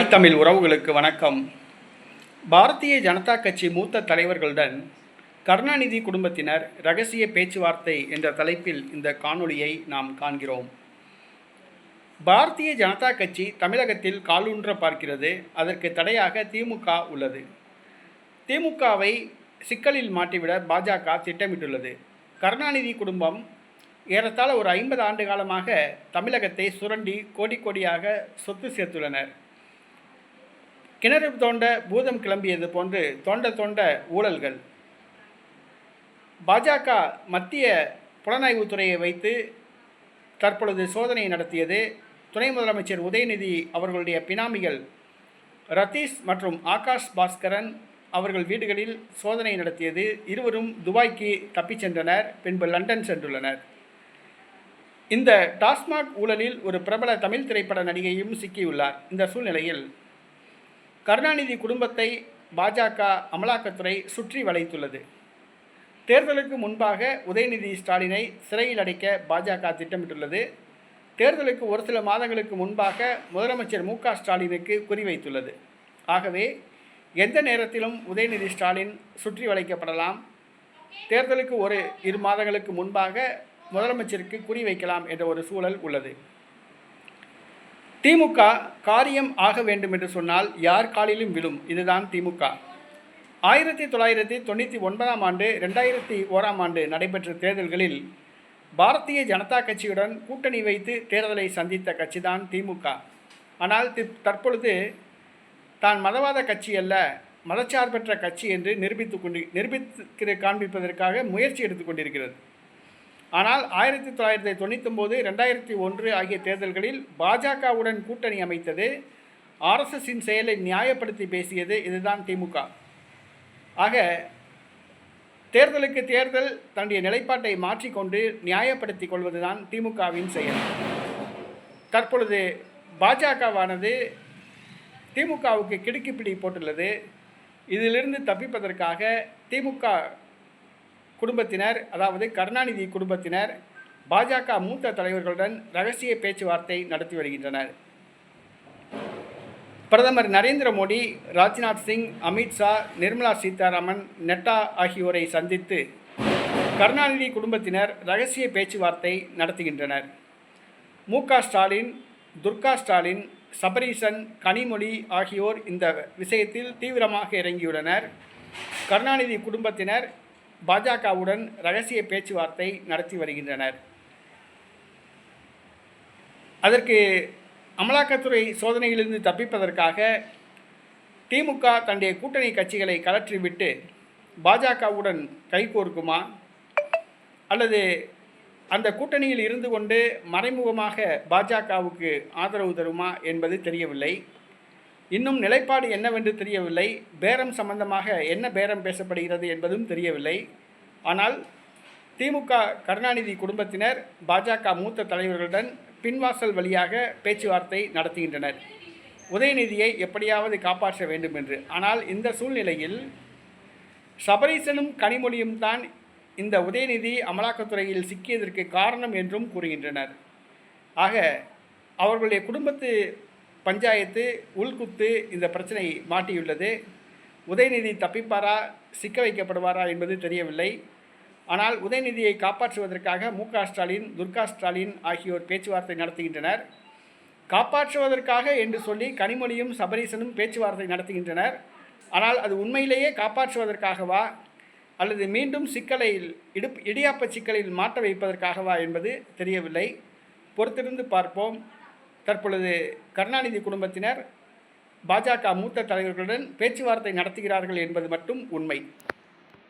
தாய் தமிழ் உறவுகளுக்கு வணக்கம். பாரதிய ஜனதா கட்சி மூத்த தலைவர்களுடன் கருணாநிதி குடும்பத்தினர் ரகசிய பேச்சுவார்த்தை என்ற தலைப்பில் இந்த காணொளியை நாம் காண்கிறோம். பாரதிய ஜனதா கட்சி தமிழகத்தில் காலூன்ற பார்க்கிறது. அதற்கு தடையாக திமுக உள்ளது. திமுகவை சிக்கலில் மாட்டிவிட பாஜக திட்டமிட்டுள்ளது. கருணாநிதி குடும்பம் ஏறத்தாழ ஒரு 50 ஆண்டு காலமாக தமிழகத்தை சுரண்டி கோடி கோடியாக சொத்து சேர்த்துள்ளனர். கிணறு தோண்ட பூதம் கிளம்பியது போன்று தோண்ட ஊழல்கள். பாஜக மத்திய புலனாய்வுத்துறையை வைத்து தற்பொழுது சோதனை நடத்தியது. துணை முதலமைச்சர் உதயநிதி அவர்களுடைய பினாமிகள் ரதீஷ் மற்றும் ஆகாஷ் பாஸ்கரன் அவர்கள் வீடுகளில் சோதனை நடத்தியது. இருவரும் துபாய்க்கு தப்பிச் சென்றனர், பின்பு லண்டன் சென்றுள்ளனர். இந்த டாஸ்மாக் ஊழலில் ஒரு பிரபல தமிழ் திரைப்பட நடிகையும் சிக்கியுள்ளார். இந்த சூழ்நிலையில் கருணாநிதி குடும்பத்தை பாஜக அமலாக்கத்துறை சுற்றி வளைத்துள்ளது. தேர்தலுக்கு முன்பாக உதயநிதி ஸ்டாலினை சிறையில் அடைக்க பாஜக திட்டமிட்டுள்ளது. தேர்தலுக்கு ஒரு சில மாதங்களுக்கு முன்பாக முதலமைச்சர் மு.க. ஸ்டாலினுக்கு குறிவைத்துள்ளது. ஆகவே எந்த நேரத்திலும் உதயநிதி ஸ்டாலின் சுற்றி வளைக்கப்படலாம். தேர்தலுக்கு ஒரு 2 மாதங்களுக்கு முன்பாக முதலமைச்சருக்கு குறிவைக்கலாம் என்ற ஒரு சூழல் உள்ளது. திமுக காரியம் ஆக வேண்டும் என்று சொன்னால் யார் காலிலும் விழும். இதுதான் திமுக. 1999ஆம் ஆண்டு 2001ஆம் ஆண்டு நடைபெற்ற தேர்தல்களில் பாரதிய ஜனதா கட்சியுடன் கூட்டணி வைத்து தேர்தலை சந்தித்த கட்சிதான் திமுக. ஆனால் தற்பொழுது தான் மதவாத கட்சி அல்ல, மதச்சார்பற்ற கட்சி என்று நிரூபித்து காண்பிப்பதற்காக முயற்சி எடுத்துக்கொண்டிருக்கிறது. ஆனால் 1999, 2001 ஆகிய தேர்தல்களில் பாஜகவுடன் கூட்டணி அமைத்தது, ஆர்எஸ்எஸின் செயலை நியாயப்படுத்தி பேசியது இதுதான் திமுக. ஆக தேர்தலுக்கு தேர்தல் தன்னுடைய நிலைப்பாட்டை மாற்றிக்கொண்டு நியாயப்படுத்தி கொள்வதுதான் திமுகவின் செயல். தற்பொழுது பாஜகவானது திமுகவுக்கு கிடுக்கிப்பிடி போட்டுள்ளது. இதிலிருந்து தப்பிப்பதற்காக திமுக குடும்பத்தினர், அதாவது கருணாநிதி குடும்பத்தினர் பாஜக மூத்த தலைவர்களுடன் ரகசிய பேச்சுவார்த்தை நடத்தி வருகின்றனர். பிரதமர் நரேந்திர மோடி, ராஜ்நாத் சிங், அமித்ஷா, நிர்மலா சீதாராமன், நட்டா ஆகியோரை சந்தித்து கருணாநிதி குடும்பத்தினர் ரகசிய பேச்சுவார்த்தை நடத்துகின்றனர். மு.க. ஸ்டாலின், துர்கா ஸ்டாலின், சபரீசன், கனிமொழி ஆகியோர் இந்த விஷயத்தில் தீவிரமாக இறங்கியுள்ளனர். கருணாநிதி குடும்பத்தினர் பாஜகவுடன் ரகசிய பேச்சுவார்த்தை நடத்தி வருகின்றனர். அதற்கு அமலாக்கத்துறை சோதனையிலிருந்து தப்பிப்பதற்காக திமுக தன்னுடைய கூட்டணி கட்சிகளை கலற்றிவிட்டு பாஜகவுடன் கைகோர்க்குமா அல்லது அந்த கூட்டணியில் இருந்து கொண்டு மறைமுகமாக பாஜகவுக்கு ஆதரவு தருமா என்பது தெரியவில்லை. இன்னும் நிலைப்பாடு என்னவென்று தெரியவில்லை. பேரம் சம்பந்தமாக என்ன பேரம் பேசப்படுகிறது என்பதும் தெரியவில்லை. ஆனால் திமுக கருணாநிதி குடும்பத்தினர் பாஜக மூத்த தலைவர்களுடன் பின்வாசல் வழியாக பேச்சுவார்த்தை நடத்துகின்றனர், உதயநிதியை எப்படியாவது காப்பாற்ற வேண்டும் என்று. ஆனால் இந்த சூழ்நிலையில் சபரீசனும் கனிமொழியும் தான் இந்த உதயநிதி அமலாக்கத்துறையில் சிக்கியதற்கு காரணம் என்றும் கூறுகின்றனர். ஆக அவர்களுடைய குடும்பத்து பஞ்சாயத்து உள்குத்து இந்த பிரச்சனை மாட்டியுள்ளது. உதயநிதி தப்பிப்பாரா, சிக்க வைக்கப்படுவாரா என்பது தெரியவில்லை. ஆனால் உதயநிதியை காப்பாற்றுவதற்காக மு.க. ஸ்டாலின், துர்கா ஸ்டாலின் ஆகியோர் பேச்சுவார்த்தை நடத்துகின்றனர். காப்பாற்றுவதற்காக என்று சொல்லி கனிமொழியும் சபரீசனும் பேச்சுவார்த்தை நடத்துகின்றனர். ஆனால் அது உண்மையிலேயே காப்பாற்றுவதற்காகவா அல்லது மீண்டும் சிக்கலில் இடியாப்ப சிக்கலில் மாட்ட வைப்பதற்காகவா என்பது தெரியவில்லை. பொறுத்திருந்து பார்ப்போம். தற்பொழுது கருணாநிதி குடும்பத்தினர் பாஜக மூத்த தலைவர்களுடன் பேச்சுவார்த்தை நடத்துகிறார்கள் என்பது மட்டும் உண்மை.